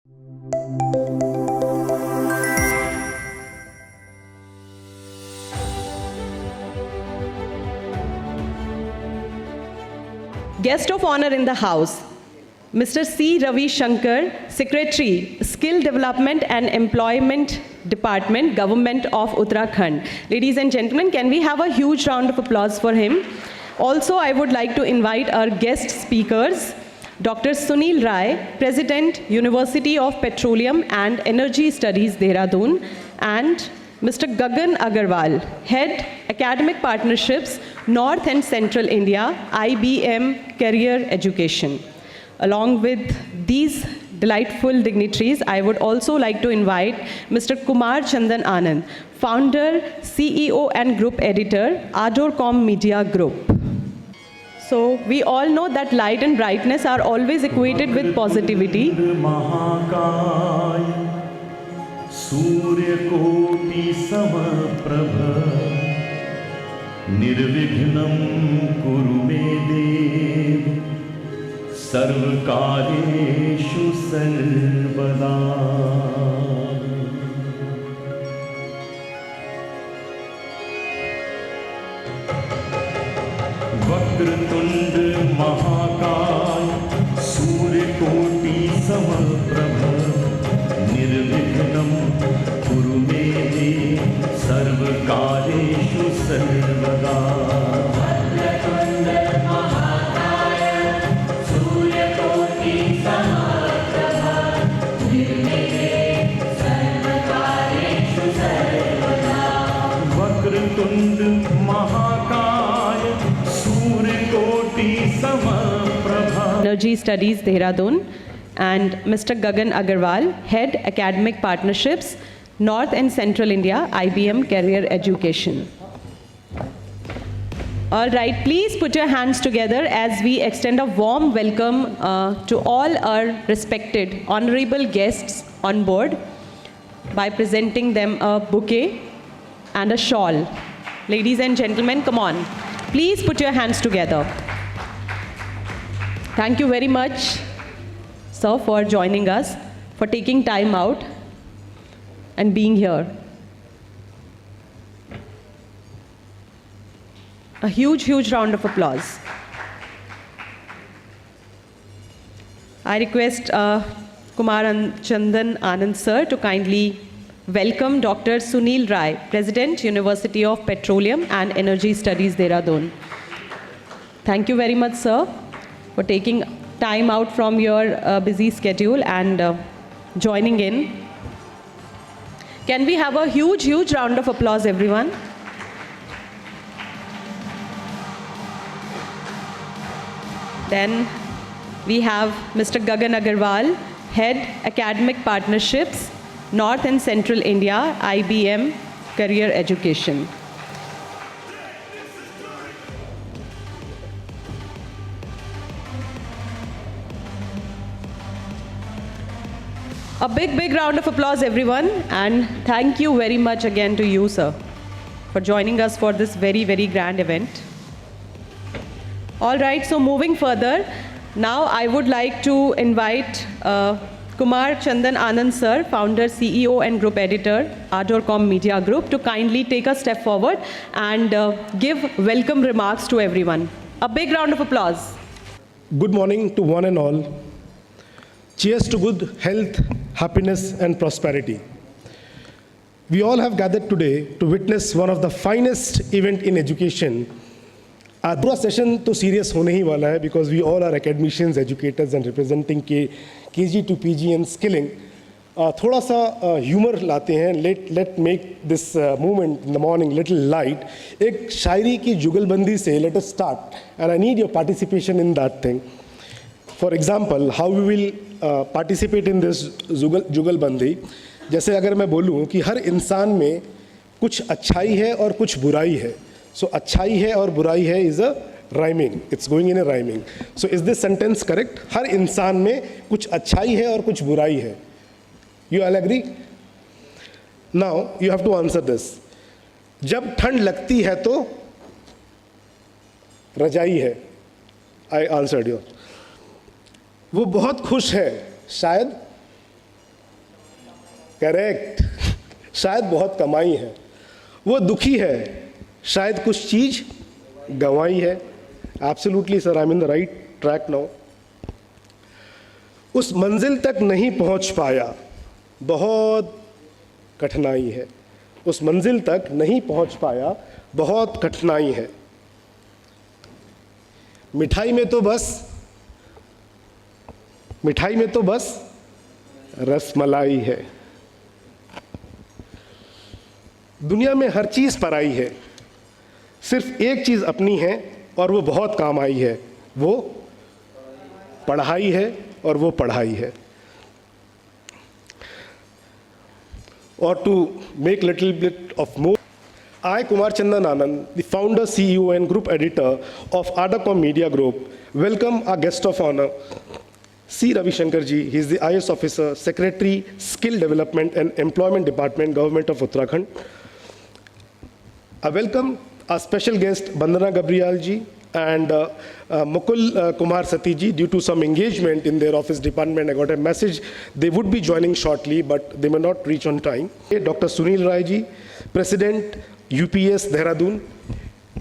Guest of honor in the house, Mr. C. Ravi Shankar, Secretary, Skill Development and Employment Department, Government of Uttarakhand. Ladies and gentlemen, can we have a huge round of applause for him? Also, I would like to invite our guest speakers, Dr. Sunil Rai, President, University of Petroleum and Energy Studies, Dehradun, and Mr. Gagan Agrawal, Head, Academic Partnerships, North and Central India, IBM Career Education. Along with these delightful dignitaries, I would also like to invite Mr. Kumar Chandan Anand, Founder, CEO and Group Editor, ArdorComm Media Group. So we all know that light and brightness are always equated with positivity. सूर्यकोटि समप्रभ निर्विघ्नं कुरु मे देव सर्वकार्येषु सर्वदा। वक्रतुंड महाकाय सूर्यकोटि समप्रभ निर्विघ्नं कुरु मे देव सर्वकार्येषु सर्वदा। वक्रतुंड महाकाय सूर्यकोटि समप्रभ निर्विघ्नं सर्वकार्येषु सर्वदा। वक्रतुंड महाकाय सूर्यकोटि समप्रभ। Energy Studies, Dehradun, and Mr. Gagan Agrawal, Head, Academic Partnerships, North and Central India, IBM Career Education. All right, please put your hands together as we extend a warm welcome to all our respected honorable guests on board by presenting them a bouquet and a shawl. Ladies and gentlemen, come on. Please put your hands together. Thank you very much, sir, for joining us, for taking time out and being here. A huge, huge round of applause. I request Kumar and Chandan Anand sir to kindly welcome Dr. Sunil Rai, President, University of Petroleum and Energy Studies, Dehradun. Thank you very much, sir, for taking time out from your busy schedule and joining in. Can we have a huge, huge round of applause, everyone? Then we have Mr. Gagan Agrawal, Head, Academic Partnerships, North and Central India, IBM Career Education. A big, big round of applause, everyone, and thank you very much again to you, sir, for joining us for this very, very grand event. All right, so moving further, now I would like to invite Kumar Chandan Anand, sir, Founder, CEO and Group Editor, ArdorComm Media Group, to kindly take a step forward and give welcome remarks to everyone. A big round of applause. Good morning to one and all. Cheers to good health, happiness, and prosperity. We all have gathered today to witness one of the finest event in education. Our पूरा session तो serious होने ही वाला है because we all are academicians, educators, and representing KG to PG and skilling. थोड़ा सा humor लाते हैं. Let make this movement in the morning little light. एक शायरी की जुगलबंदी से let us start, and I need your participation in that thing. For example, how we will participate in this जुगलबंदी. जैसे अगर मैं बोलूँ कि हर इंसान में कुछ अच्छाई है और कुछ बुराई है. So अच्छाई है और बुराई है is a rhyming. It's going in a rhyming. So is this sentence correct? हर इंसान में कुछ अच्छाई है और कुछ बुराई है. You all agree? Now you have to answer this. जब ठंड लगती है तो रजाई है. I answered you. वो बहुत खुश है, शायद करेक्ट, शायद बहुत कमाई है, वो दुखी है, शायद कुछ चीज गंवाई है. Absolutely sir, I am in the right track now. उस मंजिल तक नहीं पहुंच पाया, बहुत कठिनाई है. उस मंजिल तक नहीं पहुंच पाया, बहुत कठिनाई है. मिठाई में तो बस रसमलाई है. दुनिया में हर चीज पराई है, सिर्फ एक चीज अपनी है और वो बहुत काम आई है. वो पढ़ाई है, और वो पढ़ाई है. Or to make little bit of more, I, Kumar, Chandan, Anand, the founder, CEO, and group editor of ArdorComm Media Group, welcome our guest of honor, C. Ravi Shankar ji. He is the IS officer, Secretary, Skill Development and Employment Department, Government of Uttarakhand. I welcome our special guest, Bandana Gabriel ji, and Mukul Kumar Sati ji. Due to some engagement in their office department, I got a message they would be joining shortly, but they may not reach on time. Dr. Sunil Rai ji, President, UPES Dehradun.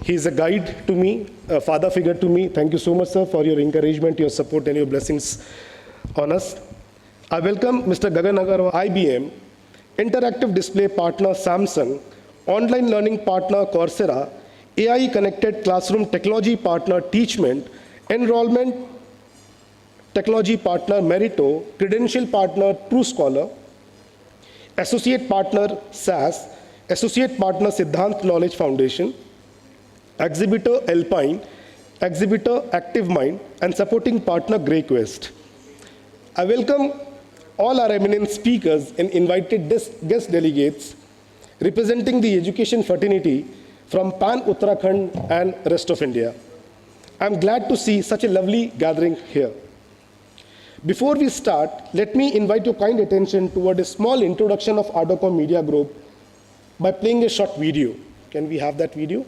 He is a guide to me, a father figure to me. Thank you so much, sir, for your encouragement, your support, and your blessings on us. I welcome Mr. Gagan Agrawal, IBM, Interactive Display Partner Samsung, Online Learning Partner Coursera, AI Connected Classroom Technology Partner Teachment, Enrollment Technology Partner Merito, Credential Partner True Scholar, Associate Partner SAS, Associate Partner Siddhant Knowledge Foundation, Exhibitor Alpine, Exhibitor Active Mind, and Supporting Partner Grey Quest. I welcome all our eminent speakers and invited guest delegates representing the education fraternity from Pan Uttarakhand and rest of India. I'm glad to see such a lovely gathering here. Before we start, let me invite your kind attention toward a small introduction of ArdorComm Media Group by playing a short video. Can we have that video?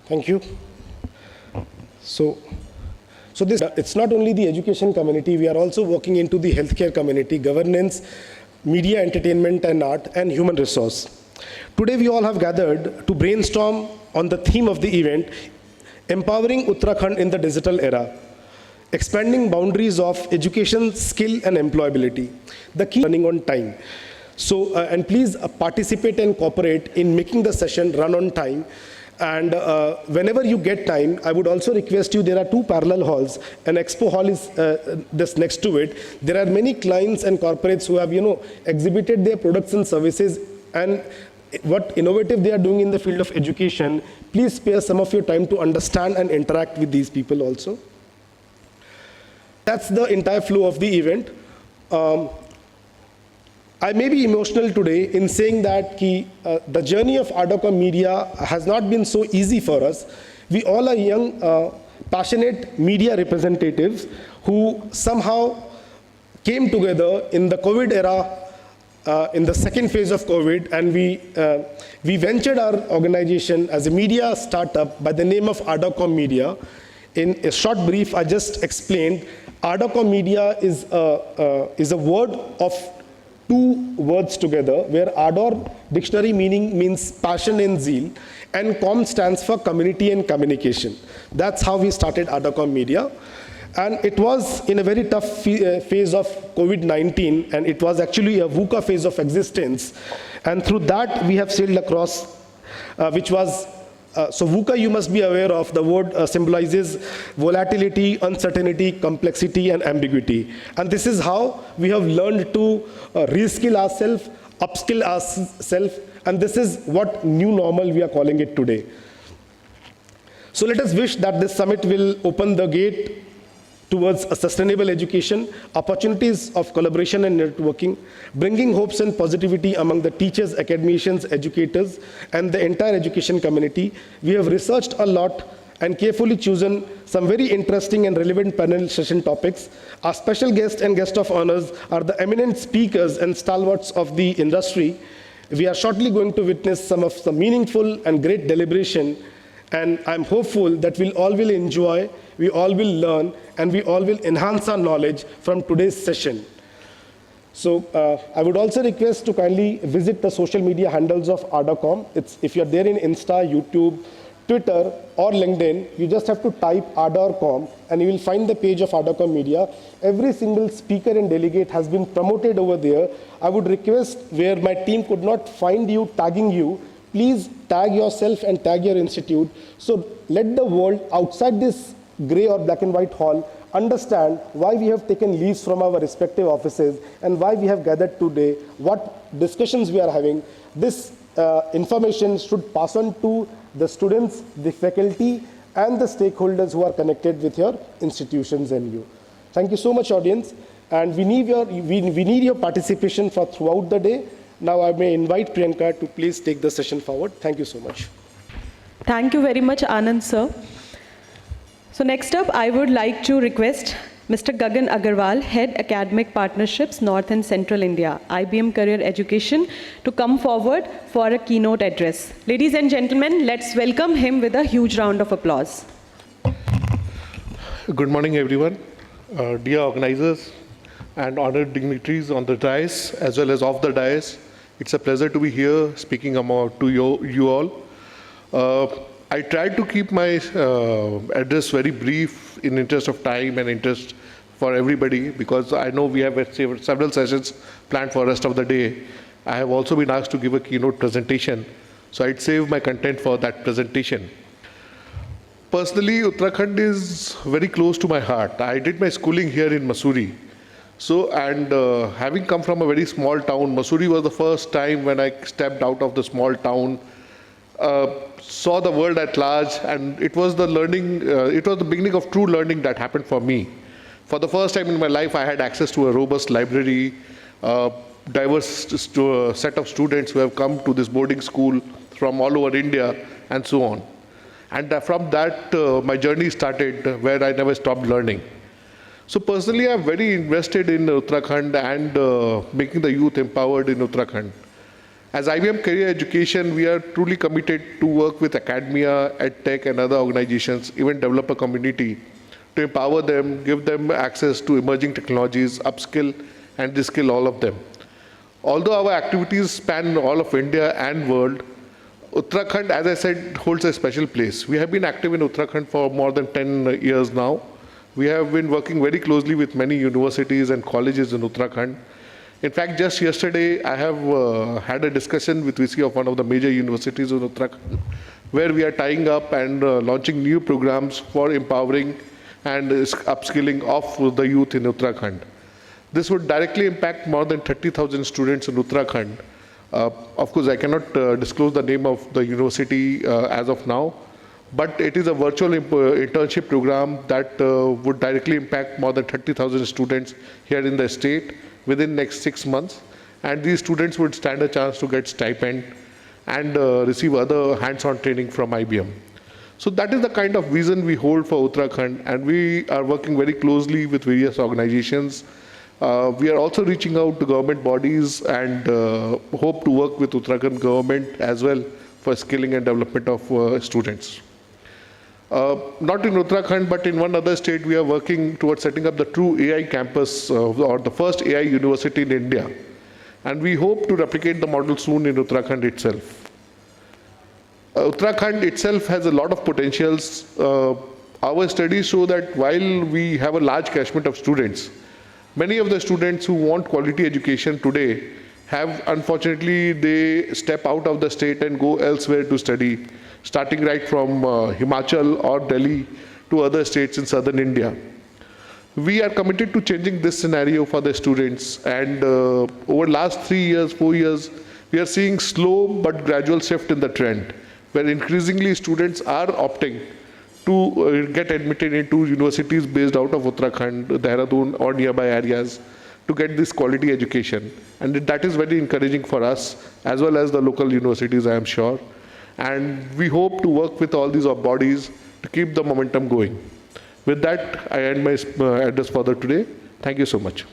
Thank you. So this, it's not only the education community, we are also working into the healthcare community, governance, media, entertainment and art, and human resource. Today we all have gathered to brainstorm on the theme of the event, Empowering Uttarakhand in the Digital Era, expanding boundaries of education, skill and employability. The key running on time. So, and please participate and cooperate in making the session run on time. And whenever you get time, I would also request you, there are two parallel halls. An expo hall is just next to it. There are many clients and corporates who have, exhibited their products and services and what innovative they are doing in the field of education. Please spare some of your time to understand and interact with these people also. That's the entire flow of the event. I may be emotional today in saying that the journey of ArdorComm Media has not been so easy for us. We all are young, passionate media representatives who somehow came together in the COVID era, in the second phase of COVID, and we ventured our organization as a media startup by the name of ArdorComm Media. In a short brief, I just explained, ArdorComm Media is a word of two words together, where Ardor dictionary meaning means passion and zeal, and Com stands for community and communication. That's how we started ArdorComm Media. And it was in a very tough phase of COVID-19, and it was actually a VUCA phase of existence. And through that, we have sailed across, which was so VUCA, you must be aware of, the word symbolizes volatility, uncertainty, complexity, and ambiguity. And this is how we have learned to reskill ourselves, upskill ourselves, and this is what new normal we are calling it today. So let us wish that this summit will open the gate towards a sustainable education, opportunities of collaboration and networking, bringing hopes and positivity among the teachers, academicians, educators, and the entire education community. We have researched a lot and carefully chosen some very interesting and relevant panel session topics. Our special guest and guest of honors are the eminent speakers and stalwarts of the industry. We are shortly going to witness some meaningful and great deliberation, and I'm hopeful that we all will enjoy, we all will learn, and we all will enhance our knowledge from today's session. So I would also request to kindly visit the social media handles of ArdorComm. If you're there in Insta, YouTube, Twitter, or LinkedIn, you just have to type ArdorComm, and you will find the page of ArdorComm Media. Every single speaker and delegate has been promoted over there. I would request, where my team could not find you, tagging you, please tag yourself and tag your institute. So let the world outside this gray or black and white hall understand why we have taken leaves from our respective offices and why we have gathered today, what discussions we are having. This information should pass on to the students, the faculty, and the stakeholders who are connected with your institutions and you. Thank you so much, audience. And we need your participation for throughout the day. Now I may invite Priyanka to please take the session forward. Thank you so much. Thank you very much, Anand, sir. So next up, I would like to request Mr. Gagan Agrawal, Head Academic Partnerships, North and Central India, IBM Career Education, to come forward for a keynote address. Ladies and gentlemen, let's welcome him with a huge round of applause. Good morning, everyone. Dear organizers and honored dignitaries on the dais, as well as off the dais, it's a pleasure to be here speaking to you all. I tried to keep my address very brief in interest of time and interest for everybody, because I know we have several sessions planned for the rest of the day. I have also been asked to give a keynote presentation, so I'd save my content for that presentation. Personally, Uttarakhand is very close to my heart. I did my schooling here in Mussoorie. So, and having come from a very small town, Mussoorie was the first time when I stepped out of the small town, saw the world at large, and it was the learning, it was the beginning of true learning that happened for me. For the first time in my life, I had access to a robust library, diverse set of students who have come to this boarding school from all over India, and so on. And from that, my journey started, where I never stopped learning. So personally, I'm very invested in Uttarakhand and making the youth empowered in Uttarakhand. As IBM Career Education, we are truly committed to work with academia, EdTech, and other organizations, even developer community, to empower them, give them access to emerging technologies, upskill and reskill all of them. Although our activities span all of India and world, Uttarakhand, as I said, holds a special place. We have been active in Uttarakhand for more than 10 years now. We have been working very closely with many universities and colleges in Uttarakhand. In fact, just yesterday, I have had a discussion with VC of one of the major universities in Uttarakhand, where we are tying up and launching new programs for empowering and upskilling of the youth in Uttarakhand. This would directly impact more than 30,000 students in Uttarakhand. Of course, I cannot disclose the name of the university as of now, but it is a virtual internship program that would directly impact more than 30,000 students here in the state within next 6 months, and these students would stand a chance to get stipend and receive other hands-on training from IBM. So that is the kind of vision we hold for Uttarakhand, and we are working very closely with various organizations. We are also reaching out to government bodies and hope to work with Uttarakhand government as well for skilling and development of students. Not in Uttarakhand, but in one other state, we are working towards setting up the true AI campus or the first AI university in India. And we hope to replicate the model soon in Uttarakhand itself. Uttarakhand itself has a lot of potentials. Our studies show that while we have a large catchment of students, many of the students who want quality education today have, unfortunately, they step out of the state and go elsewhere to study, starting right from Himachal or Delhi to other states in southern India. We are committed to changing this scenario for the students, and over the last 3 years, 4 years, we are seeing slow but gradual shift in the trend, where increasingly students are opting to get admitted into universities based out of Uttarakhand, Dehradun or nearby areas to get this quality education. And that is very encouraging for us as well as the local universities, I am sure. And we hope to work with all these bodies to keep the momentum going. With that, I end my address for today. Thank you so much.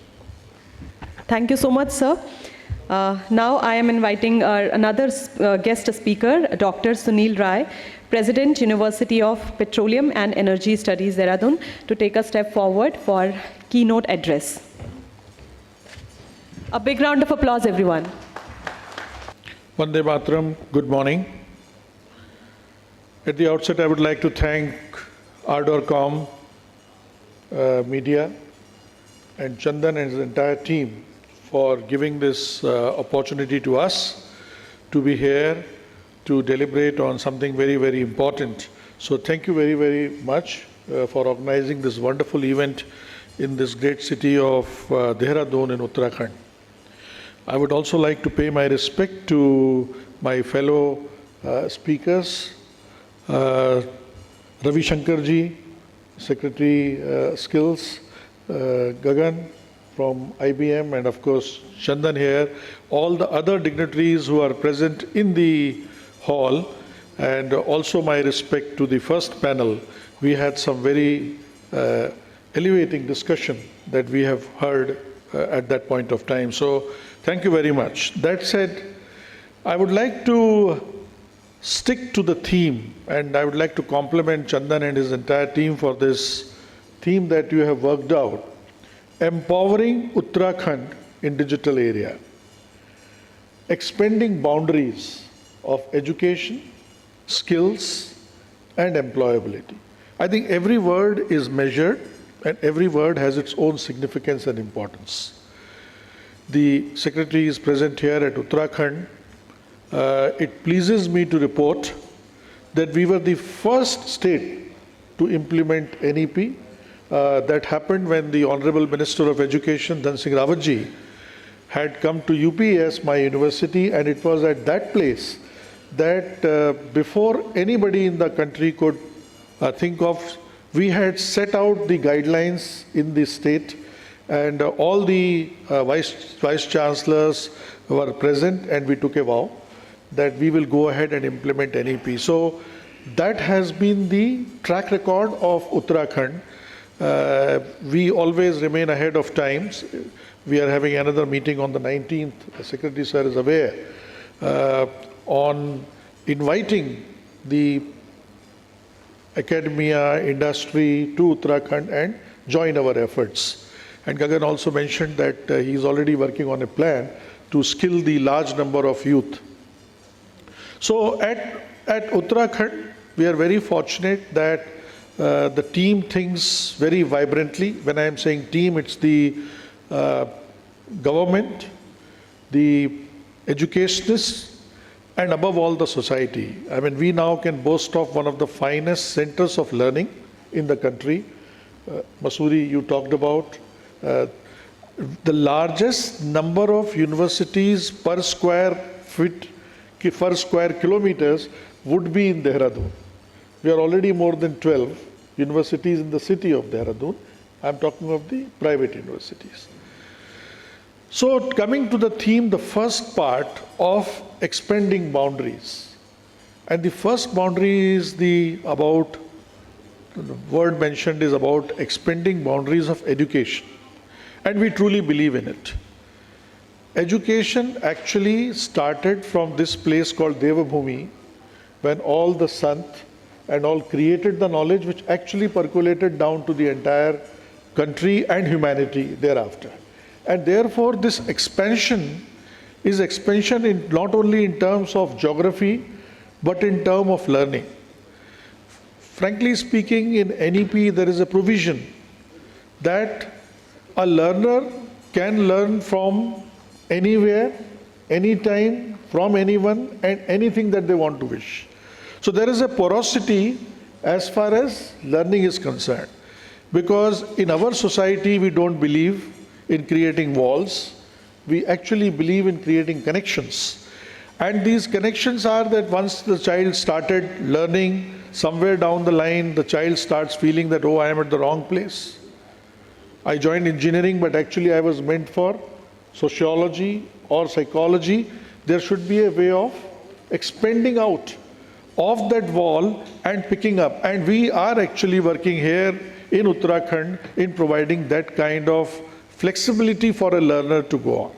Thank you so much, sir. Now I am inviting another guest speaker, Dr. Sunil Rai, President, University of Petroleum and Energy Studies, Dehradun, to take a step forward for keynote address. A big round of applause, everyone. Vande Mataram, good morning. At the outset, I would like to thank ArdorComm Media and Chandan and his entire team for giving this opportunity to us to be here to deliberate on something very, very important. So thank you very, very much for organizing this wonderful event in this great city of Dehradun in Uttarakhand. I would also like to pay my respect to my fellow speakers, Ravi Shankar ji, Secretary Skills, Gagan from IBM, and of course Chandan here, all the other dignitaries who are present in the hall, and also my respect to the first panel. We had some very elevating discussion that we have heard at that point of time. So thank you very much. That said, I would like to stick to the theme, and I would like to compliment Chandan and his entire team for this theme that you have worked out. Empowering Uttarakhand in digital area. Expanding boundaries of education, skills, and employability. I think every word is measured and every word has its own significance and importance. The Secretary is present here at Uttarakhand. It pleases me to report that we were the first state to implement NEP. That happened when the Honorable Minister of Education, Dhan Singh Rawat ji, had come to UPES, my university, and it was at that place that before anybody in the country could think of, we had set out the guidelines in the state, and all the vice chancellors were present, and we took a vow that we will go ahead and implement NEP. So that has been the track record of Uttarakhand. We always remain ahead of times. We are having another meeting on the 19th, the Secretary Sir is aware, on inviting the academia, industry to Uttarakhand and join our efforts. And Gagan also mentioned that he is already working on a plan to skill the large number of youth. So at Uttarakhand, we are very fortunate that the team thinks very vibrantly. When I am saying team, it's the government, the educationists, and above all the society. I mean, we now can boast of one of the finest centers of learning in the country. Masuri, you talked about. The largest number of universities per square feet, per square kilometers would be in Dehradun. We are already more than 12 universities in the city of Dehradun. I'm talking of the private universities. So coming to the theme, the first part of expanding boundaries. And the first boundary is the word mentioned is about expanding boundaries of education. And we truly believe in it. Education actually started from this place called Devabhumi, when all the Sant and all created the knowledge which actually percolated down to the entire country and humanity thereafter. And therefore this expansion is expansion in not only in terms of geography, but in terms of learning. Frankly speaking, in NEP there is a provision that a learner can learn from anywhere, anytime, from anyone and anything that they want to wish. So there is a porosity as far as learning is concerned. Because in our society we don't believe in creating walls, we actually believe in creating connections. And these connections are that once the child started learning, somewhere down the line the child starts feeling that, oh, I am at the wrong place. I joined engineering, but actually I was meant for sociology or psychology. There should be a way of expanding out of that wall and picking up. And we are actually working here in Uttarakhand in providing that kind of flexibility for a learner to go on.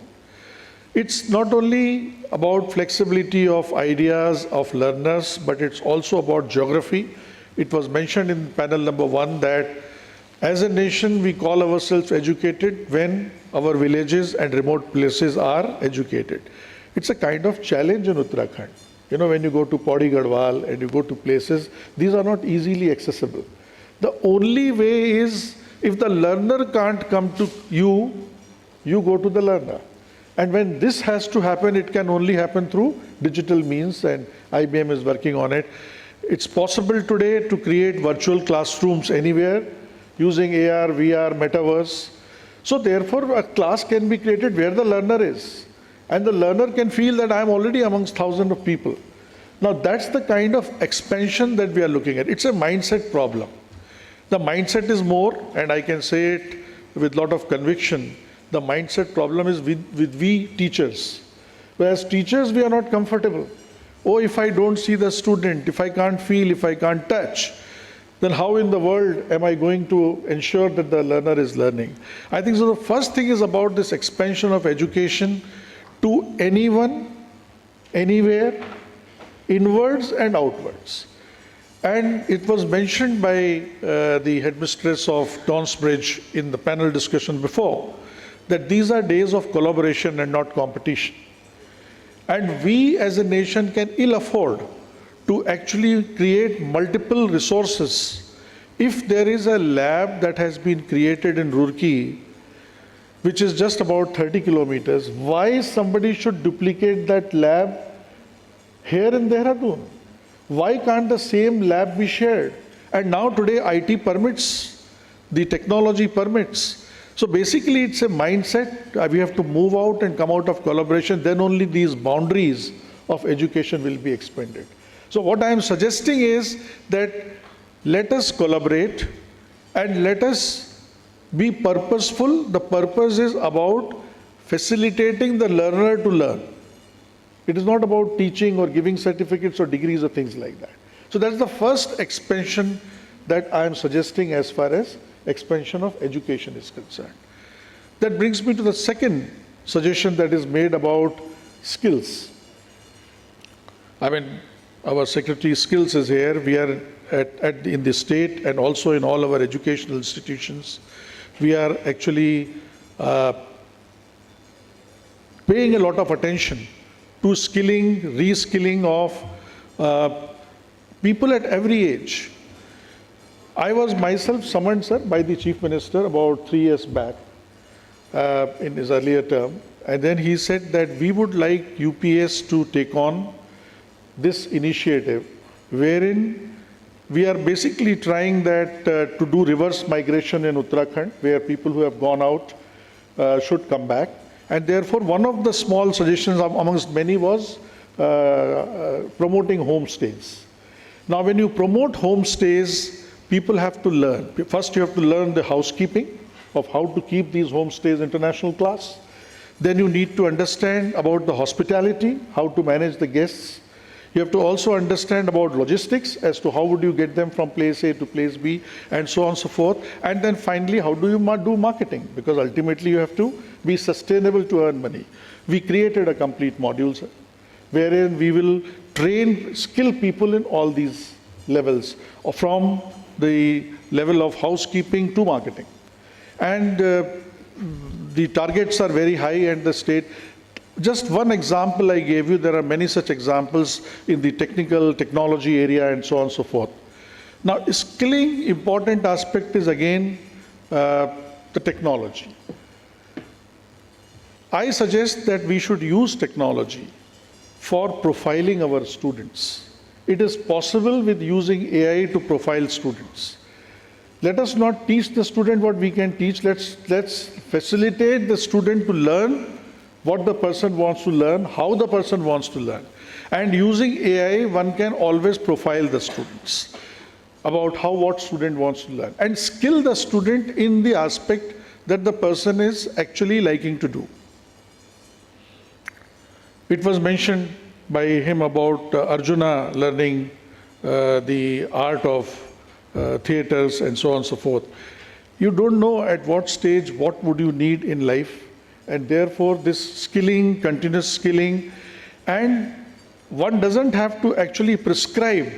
It's not only about flexibility of ideas of learners, but it's also about geography. It was mentioned in panel number 1 that as a nation we call ourselves educated when our villages and remote places are educated. It's a kind of challenge in Uttarakhand. You know, when you go to Pauri Garhwal and you go to places, these are not easily accessible. The only way is if the learner can't come to you, you go to the learner. And when this has to happen, it can only happen through digital means, and IBM is working on it. It's possible today to create virtual classrooms anywhere using AR, VR, metaverse. So therefore, a class can be created where the learner is. And the learner can feel that I'm already amongst thousands of people. Now that's the kind of expansion that we are looking at. It's a mindset problem. The mindset is more, and I can say it with a lot of conviction, the mindset problem is with we teachers. Whereas teachers, we are not comfortable. Oh, if I don't see the student, if I can't feel, if I can't touch, then how in the world am I going to ensure that the learner is learning? I think so the first thing is about this expansion of education to anyone, anywhere, inwards and outwards. And it was mentioned by the headmistress of Donsbridge in the panel discussion before, that these are days of collaboration and not competition. And we as a nation can ill afford to actually create multiple resources. If there is a lab that has been created in Roorkee, which is just about 30 kilometers, why somebody should duplicate that lab here in Dehradun? Why can't the same lab be shared? And now today IT permits, the technology permits. So basically it's a mindset, we have to move out and come out of collaboration, then only these boundaries of education will be expanded. So what I am suggesting is that let us collaborate and let us be purposeful. The purpose is about facilitating the learner to learn. It is not about teaching or giving certificates or degrees or things like that. So that's the first expansion that I am suggesting as far as expansion of education is concerned. That brings me to the second suggestion that is made about skills. I mean, our Secretary Skills is here. We are in the state and also in all our educational institutions. We are actually paying a lot of attention to skilling, reskilling of people at every age. I was myself summoned, sir, by the Chief Minister about 3 years back in his earlier term. And then he said that we would like UPES to take on this initiative wherein we are basically trying that to do reverse migration in Uttarakhand, where people who have gone out should come back. And therefore, one of the small suggestions amongst many was promoting homestays. Now, when you promote homestays, people have to learn. First, you have to learn the housekeeping of how to keep these homestays international class. Then you need to understand about the hospitality, how to manage the guests. You have to also understand about logistics as to how would you get them from place A to place B and so on and so forth. And then finally, how do you do marketing? Because ultimately you have to be sustainable to earn money. We created a complete module, sir, wherein we will train, skill people in all these levels, from the level of housekeeping to marketing. And the targets are very high and the state. Just one example I gave you, there are many such examples in the technology area and so on and so forth. Now, skilling, important aspect is again the technology. I suggest that we should use technology for profiling our students. It is possible with using AI to profile students. Let us not teach the student what we can teach. Let's facilitate the student to learn what the person wants to learn, how the person wants to learn. And using AI, one can always profile the students about what student wants to learn and skill the student in the aspect that the person is actually liking to do. It was mentioned by him about Arjuna learning the art of theaters and so on and so forth. You don't know at what stage what would you need in life, and therefore this skilling, continuous skilling, and one doesn't have to actually prescribe.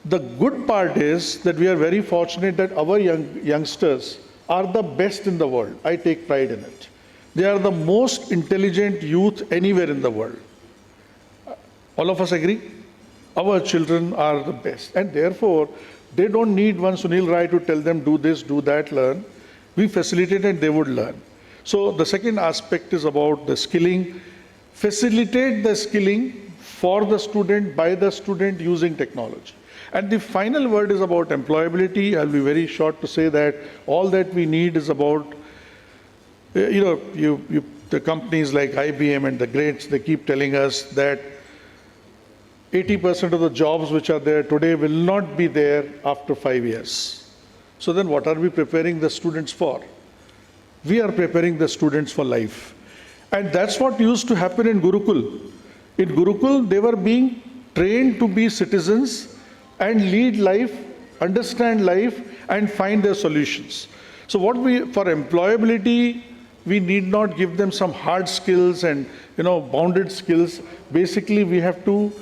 The good part is that we are very fortunate that our youngsters are the best in the world. I take pride in it. They are the most intelligent youth anywhere in the world. All of us agree? Our children are the best, and therefore they don't need one Sunil Rai to tell them do this, do that, learn. We facilitate and they would learn. So the second aspect is about the skilling. Facilitate the skilling for the student, by the student, using technology. And the final word is about employability. I'll be very short to say that all that we need is about, the companies like IBM and the greats, they keep telling us that 80% of the jobs which are there today will not be there after 5 years. So then what are we preparing the students for? We are preparing the students for life. And that's what used to happen in Gurukul. In Gurukul, they were being trained to be citizens and lead life, understand life, and find their solutions. So for employability, we need not give them some hard skills and bounded skills. Basically, we have to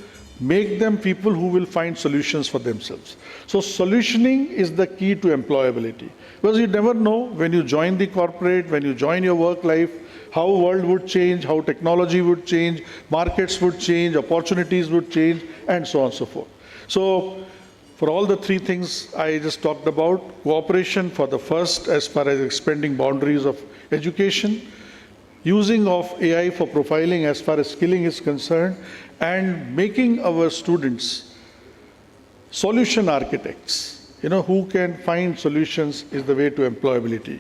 make them people who will find solutions for themselves. So solutioning is the key to employability. Because you never know when you join the corporate, when you join your work life, how world would change, how technology would change, markets would change, opportunities would change, and so on and so forth. So for all the three things I just talked about, cooperation for the first as far as expanding boundaries of education, using of AI for profiling as far as skilling is concerned, and making our students solution architects, who can find solutions is the way to employability.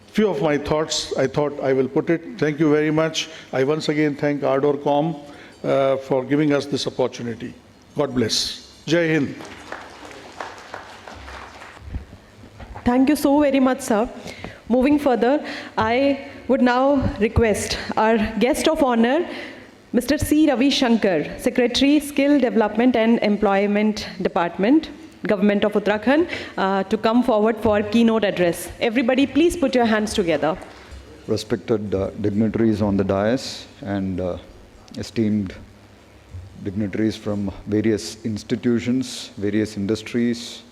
Few of my thoughts, I thought I will put it. Thank you very much. I once again thank ArdorComm for giving us this opportunity. God bless. Jai Hind. Thank you so very much, sir. Moving further, I would now request our guest of honor, Mr. C. Ravi Shankar, Secretary, Skill Development and Employment Department, Government of Uttarakhand, to come forward for keynote address. Everybody, please put your hands together. Respected dignitaries on the dais and esteemed dignitaries from various institutions, various industries,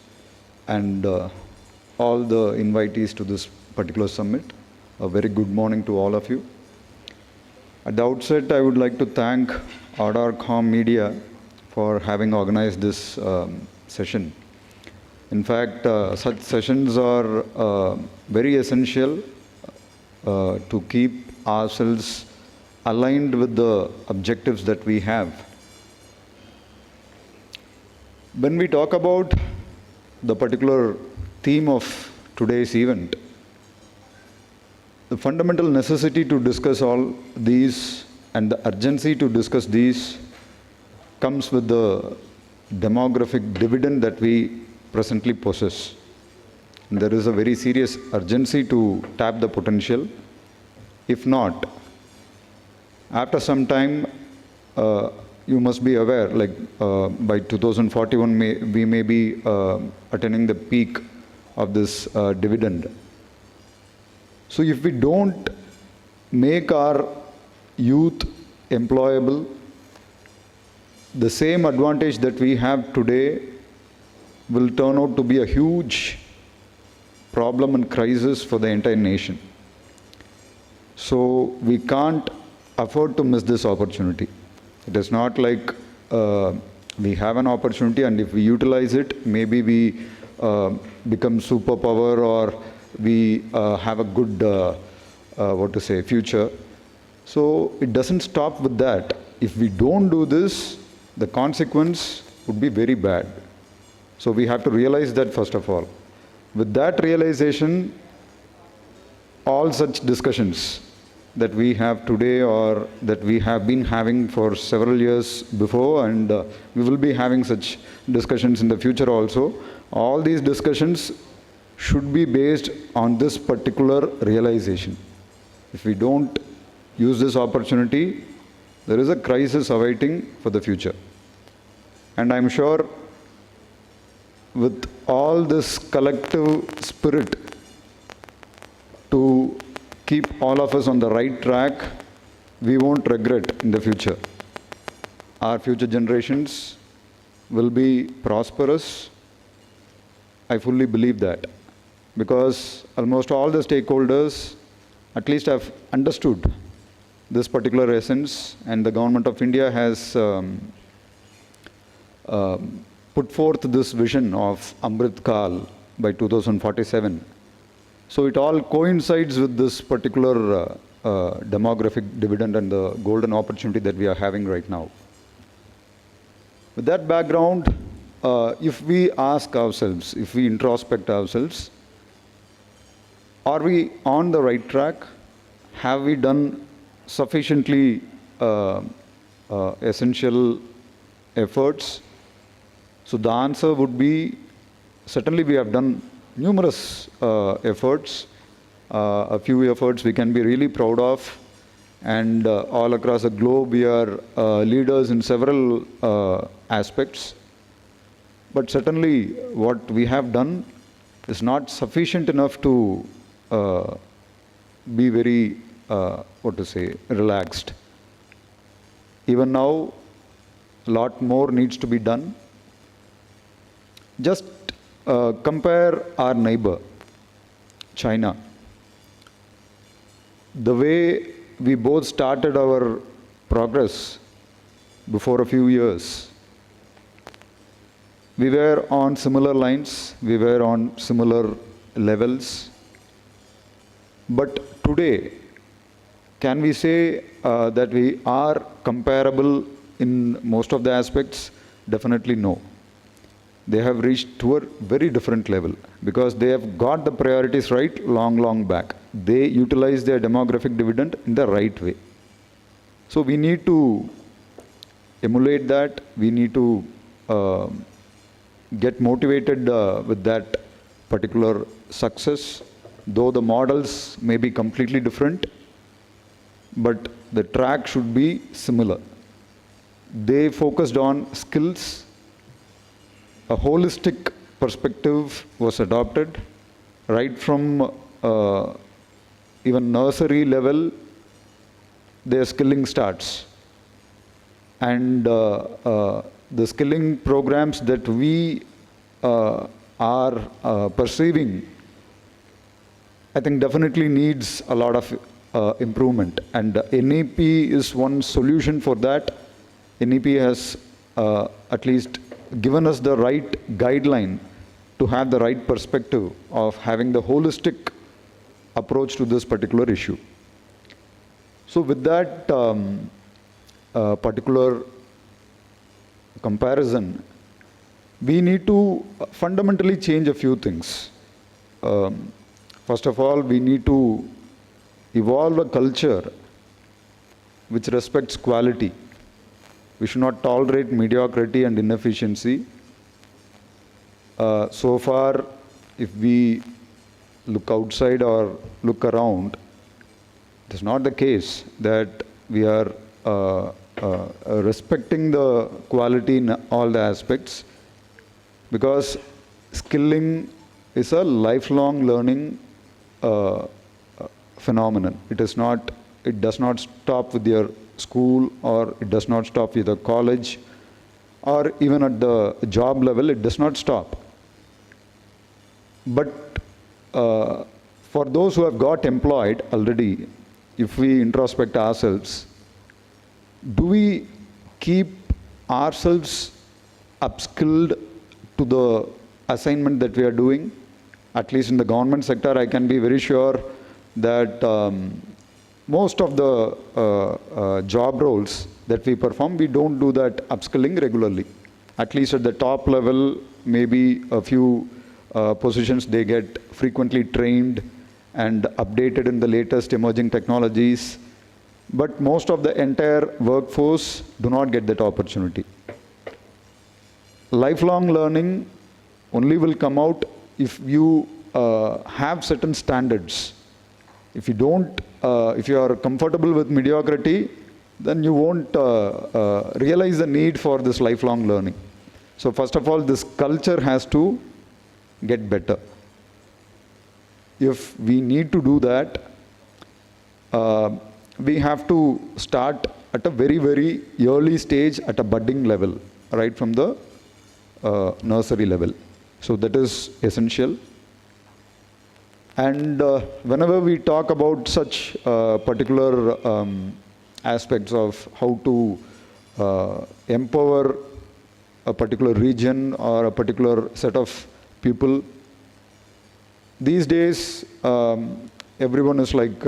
and all the invitees to this particular summit. A very good morning to all of you. At the outset, I would like to thank ArdorComm Media for having organized this session. In fact, such sessions are very essential to keep ourselves aligned with the objectives that we have. When we talk about the particular theme of today's event, the fundamental necessity to discuss all these and the urgency to discuss these comes with the demographic dividend that we presently possess. And there is a very serious urgency to tap the potential. If not, After some time, you must be aware, like by 2041, we may be attaining the peak of this dividend. So if we don't make our youth employable, the same advantage that we have today will turn out to be a huge problem and crisis for the entire nation. So we can't afford to miss this opportunity. It is not like we have an opportunity and if we utilize it, maybe we become superpower or we have a good, future. So it doesn't stop with that. If we don't do this, the consequence would be very bad. So we have to realize that first of all. With that realization, all such discussions that we have today or that we have been having for several years before, and we will be having such discussions in the future also, all these discussions should be based on this particular realization. If we don't use this opportunity, there is a crisis awaiting for the future. And I'm sure with all this collective spirit to keep all of us on the right track, we won't regret in the future. Our future generations will be prosperous. I fully believe that, because almost all the stakeholders at least have understood this particular essence, and the government of India has put forth this vision of Amrit Kal by 2047. So it all coincides with this particular demographic dividend and the golden opportunity that we are having right now. With that background, if we ask ourselves, if we introspect ourselves, are we on the right track? Have we done sufficiently essential efforts? So the answer would be, certainly we have done numerous efforts, a few efforts we can be really proud of, and all across the globe we are leaders in several aspects. But certainly what we have done is not sufficient enough to be very, relaxed. Even now, a lot more needs to be done. Just compare our neighbor, China. The way we both started our progress before a few years, we were on similar lines, we were on similar levels. But today, can we say that we are comparable in most of the aspects? Definitely no. They have reached to a very different level because they have got the priorities right long back. They utilize their demographic dividend in the right way. So we need to emulate that. We need to get motivated with that particular success. Though the models may be completely different, but the track should be similar. They focused on skills. A holistic perspective was adopted right from even nursery level. Their skilling starts, and the skilling programs that we are perceiving, I think definitely needs a lot of improvement, and NEP is one solution for that. NEP has at least given us the right guideline to have the right perspective of having the holistic approach to this particular issue. So with that particular comparison, we need to fundamentally change a few things. First of all, we need to evolve a culture which respects quality. We should not tolerate mediocrity and inefficiency. So far, if we look outside or look around, it is not the case that we are respecting the quality in all the aspects, because skilling is a lifelong learning phenomenon. It does not stop with your school, or it does not stop with the college, or even at the job level, it does not stop. But for those who have got employed already, if we introspect ourselves, do we keep ourselves upskilled to the assignment that we are doing? At least in the government sector, I can be very sure that most of the job roles that we perform, we don't do that upskilling regularly. At least at the top level, maybe a few positions, they get frequently trained and updated in the latest emerging technologies. But most of the entire workforce do not get that opportunity. Lifelong learning only will come out if you have certain standards. If you don't, if you are comfortable with mediocrity, then you won't realize the need for this lifelong learning. So first of all, this culture has to get better. If we need to do that, we have to start at a very, very early stage, at a budding level, right from the nursery level. So that is essential. And whenever we talk about such particular aspects of how to empower a particular region or a particular set of people, these days everyone is like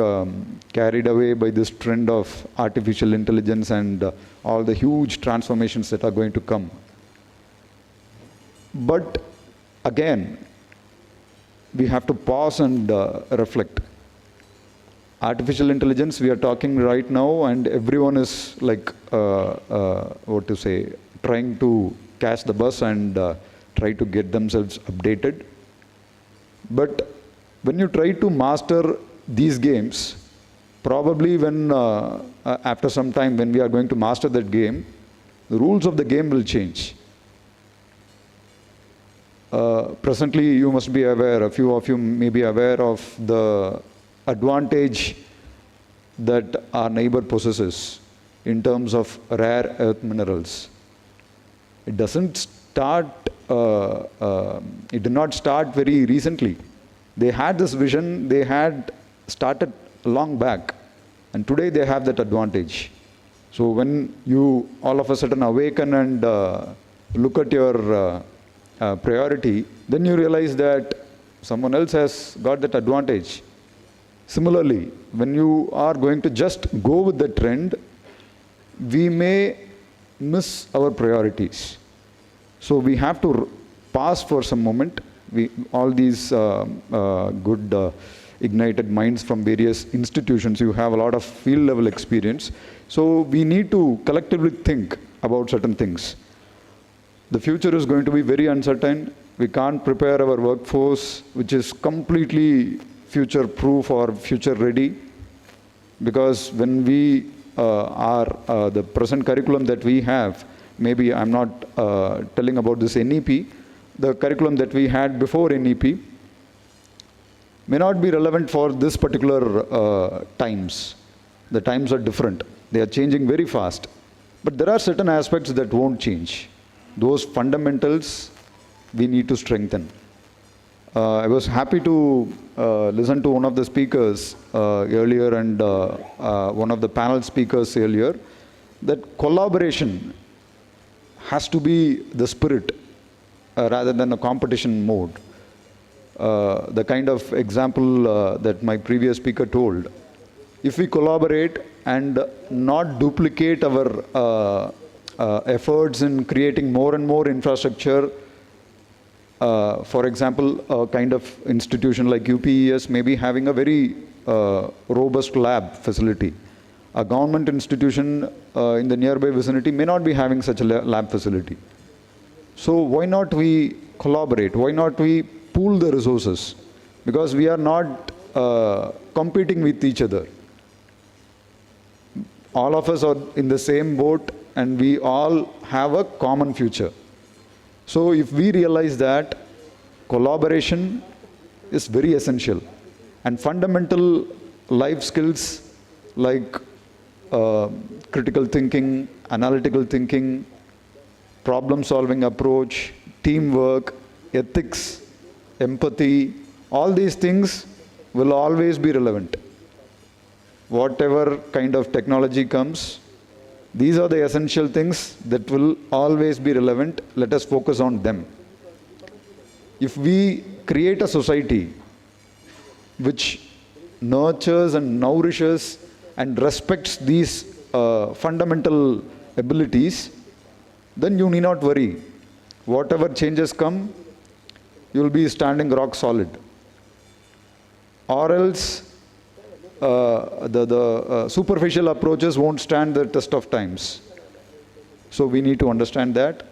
carried away by this trend of artificial intelligence and all the huge transformations that are going to come. But again, we have to pause and reflect. Artificial intelligence, we are talking right now, and everyone is like, what to say, trying to catch the bus and try to get themselves updated. But when you try to master these games, probably when, after some time, when we are going to master that game, the rules of the game will change. Presently, you must be aware, a few of you may be aware of the advantage that our neighbor possesses in terms of rare earth minerals. It doesn't start, it did not start very recently. They had this vision, they had started long back, and today they have that advantage. So when you all of a sudden awaken and look at your priority, then you realize that someone else has got that advantage. Similarly, when you are going to just go with the trend, we may miss our priorities. So we have to pause for some moment. All these good ignited minds from various institutions, you have a lot of field level experience. So we need to collectively think about certain things. The future is going to be very uncertain. We can't prepare our workforce, which is completely future-proof or future-ready, because when we are the present curriculum that we have, maybe I'm not telling about this NEP, the curriculum that we had before NEP may not be relevant for this particular times. The times are different. They are changing very fast. But there are certain aspects that won't change. Those fundamentals we need to strengthen. I was happy to listen to one of the speakers earlier and one of the panel speakers earlier, that collaboration has to be the spirit rather than a competition mode. The kind of example that my previous speaker told, if we collaborate and not duplicate our efforts in creating more and more infrastructure. For example, a kind of institution like UPES may be having a very robust lab facility. A government institution in the nearby vicinity may not be having such a lab facility. So why not we collaborate? Why not we pool the resources? Because we are not competing with each other. all of us are in the same boat and we all have a common future. So if we realize that collaboration is very essential, and fundamental life skills like critical thinking, analytical thinking, problem-solving approach, teamwork, ethics, empathy, all these things will always be relevant. Whatever kind of technology comes, these are the essential things that will always be relevant. Let us focus on them. If we create a society which nurtures and nourishes and respects these fundamental abilities, then you need not worry. Whatever changes come, you will be standing rock solid. Or else, the superficial approaches won't stand the test of times. So we need to understand that.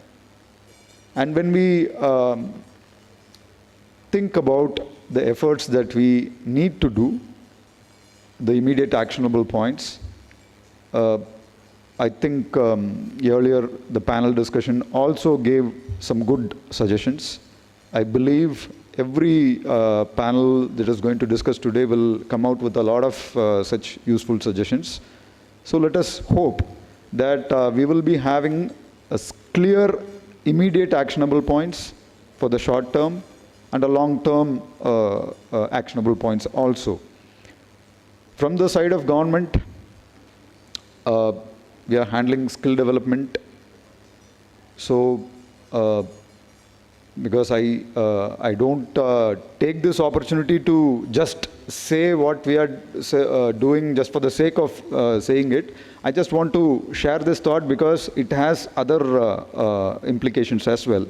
And when we think about the efforts that we need to do, the immediate actionable points, I think earlier the panel discussion also gave some good suggestions. I believe every panel that is going to discuss today will come out with a lot of such useful suggestions. So let us hope that we will be having a clear, immediate actionable points for the short term and a long-term actionable points also. From the side of government, we are handling skill development. So, because I don't take this opportunity to just say what we are doing just for the sake of saying it. I just want to share this thought because it has other implications as well.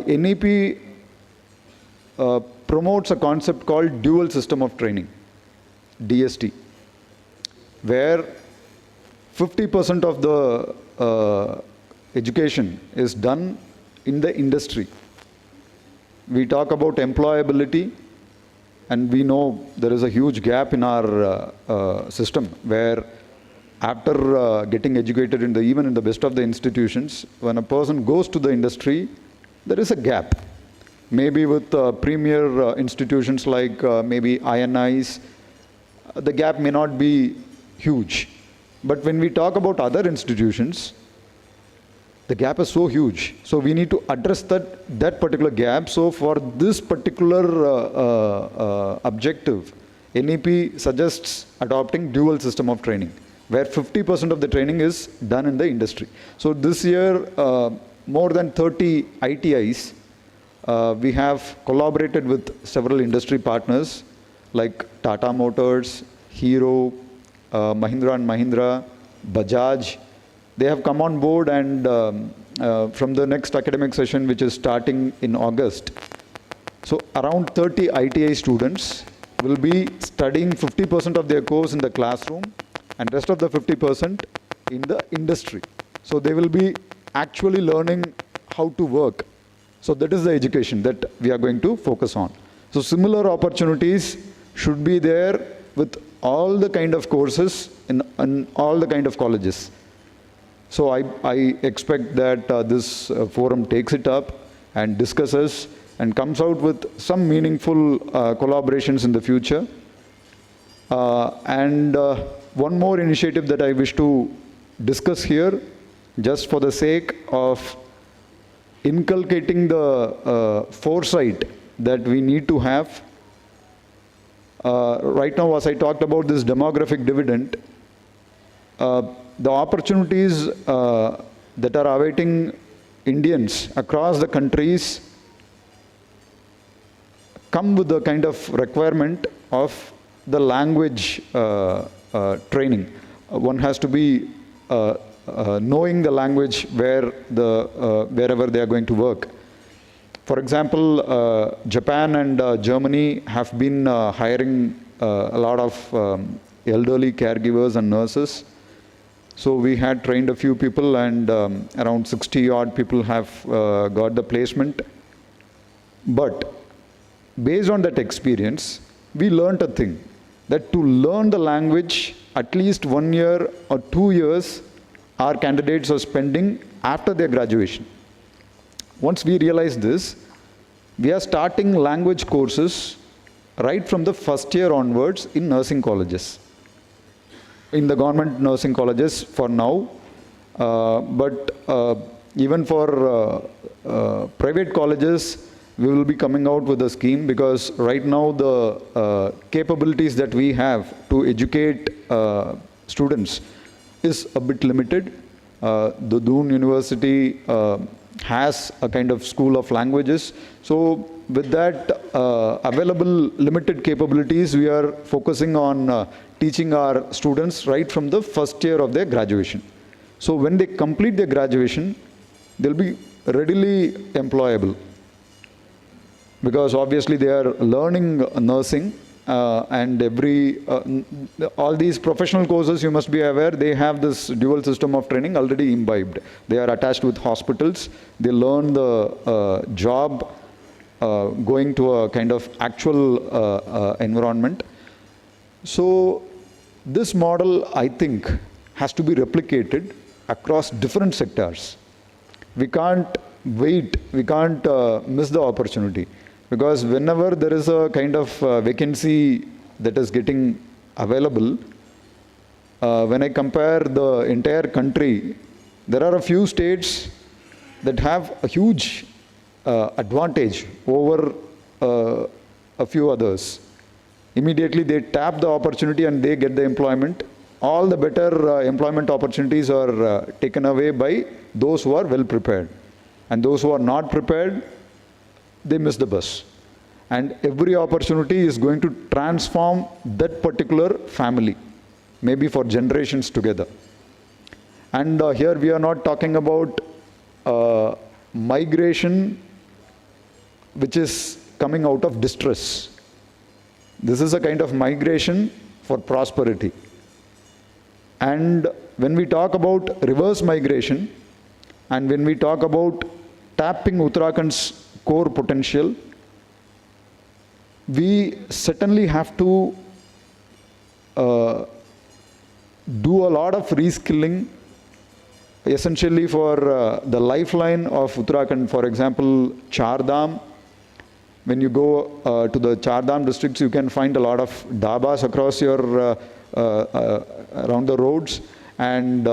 NEP promotes a concept called dual system of training, DST, where 50% of the education is done in the industry. We talk about employability, and we know there is a huge gap in our system where after getting educated even in the best of the institutions, when a person goes to the industry, there is a gap. Maybe with premier institutions like maybe INIs, the gap may not be huge. But when we talk about other institutions, the gap is so huge. So we need to address that particular gap. So for this particular objective, NEP suggests adopting dual system of training, where 50% of the training is done in the industry. So this year, more than 30 ITIs, we have collaborated with several industry partners like Tata Motors, Hero, Mahindra & Mahindra, Bajaj. They have come on board, and from the next academic session, which is starting in August, so around 30 ITI students will be studying 50% of their course in the classroom and rest of the 50% in the industry. So they will be actually learning how to work. So that is the education that we are going to focus on. So similar opportunities should be there with all the kind of courses in all the kind of colleges. So I expect that this forum takes it up and discusses and comes out with some meaningful collaborations in the future. And one more initiative that I wish to discuss here, just for the sake of inculcating the foresight that we need to have. Right now, as I talked about this demographic dividend, the opportunities that are awaiting Indians across the countries come with the kind of requirement of the language training. One has to be knowing the language wherever they are going to work. For example, Japan and Germany have been hiring a lot of elderly caregivers and nurses. So we had trained a few people, and around 60 odd people have got the placement. But based on that experience, we learned a thing, that to learn the language at least 1 year or 2 years our candidates are spending after their graduation. Once we realize this, we are starting language courses right from the first year onwards in nursing colleges, in the government nursing colleges for now, but even for private colleges, we will be coming out with a scheme, because right now the capabilities that we have to educate students is a bit limited. The Doon University has a kind of school of languages. So with that available limited capabilities, we are focusing on teaching our students right from the first year of their graduation. So when they complete their graduation, they'll be readily employable, because obviously they are learning nursing, and all these professional courses, you must be aware, they have this dual system of training already imbibed. They are attached with hospitals. They learn the job going to a kind of actual environment. So this model, I think, has to be replicated across different sectors. We can't wait, we can't miss the opportunity, because whenever there is a kind of vacancy that is getting available, when I compare the entire country, there are a few states that have a huge advantage over a few others. Immediately they tap the opportunity and they get the employment. All the better employment opportunities are taken away by those who are well prepared. And those who are not prepared, they miss the bus. And every opportunity is going to transform that particular family, maybe for generations together. And here we are not talking about migration which is coming out of distress. This is a kind of migration for prosperity. And when we talk about reverse migration, and when we talk about tapping Uttarakhand's core potential, we certainly have to do a lot of reskilling, essentially for the lifeline of Uttarakhand. For example, Chardham. When you go to the Chardham districts, you can find a lot of dhabas across your around the roads, and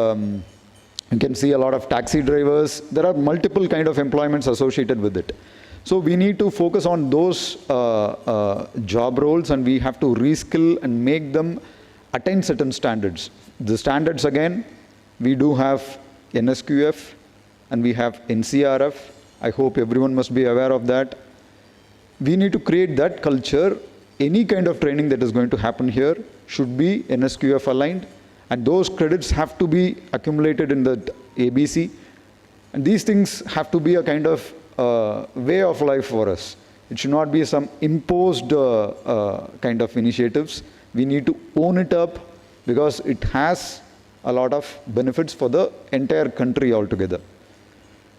you can see a lot of taxi drivers. There are multiple kind of employments associated with it. So we need to focus on those job roles, and we have to reskill and make them attain certain standards. The standards, again, we do have NSQF and we have NCRF. I hope everyone must be aware of that. We need to create that culture. Any kind of training that is going to happen here should be NSQF aligned, and those credits have to be accumulated in the ABC. And these things have to be a kind of way of life for us. It should not be some imposed kind of initiatives. We need to own it up, because it has a lot of benefits for the entire country altogether.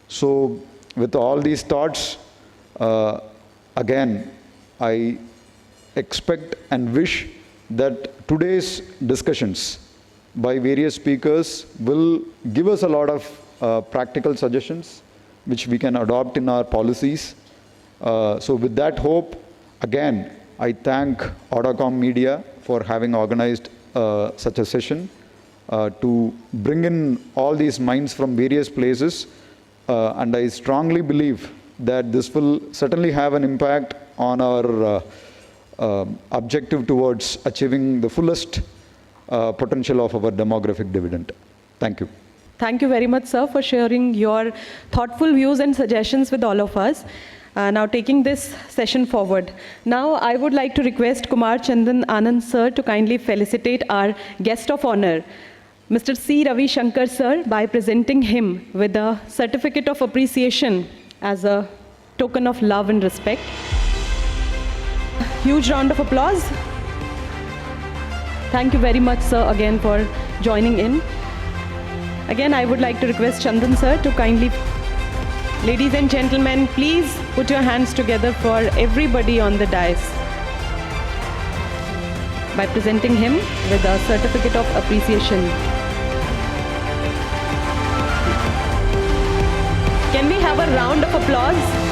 So with all these thoughts, again, I expect and wish that today's discussions by various speakers will give us a lot of practical suggestions which we can adopt in our policies. So with that hope, again, I thank ArdorComm Media for having organized such a session to bring in all these minds from various places. And I strongly believe that this will certainly have an impact on our objective towards achieving the fullest potential of our demographic dividend. Thank you. Thank you very much, sir, for sharing your thoughtful views and suggestions with all of us. Now taking this session forward. Now I would like to request Kumar, Chandan, Anand, sir, to kindly felicitate our guest of honor, Mr. C. Ravi Shankar, sir, by presenting him with a certificate of appreciation as a token of love and respect. Huge round of applause. Thank you very much, sir, again for joining in. Again, I would like to request Chandan, sir, to kindly, ladies and gentlemen, please put your hands together for everybody on the dais. by presenting him with a certificate of appreciation. Can we have a round of applause?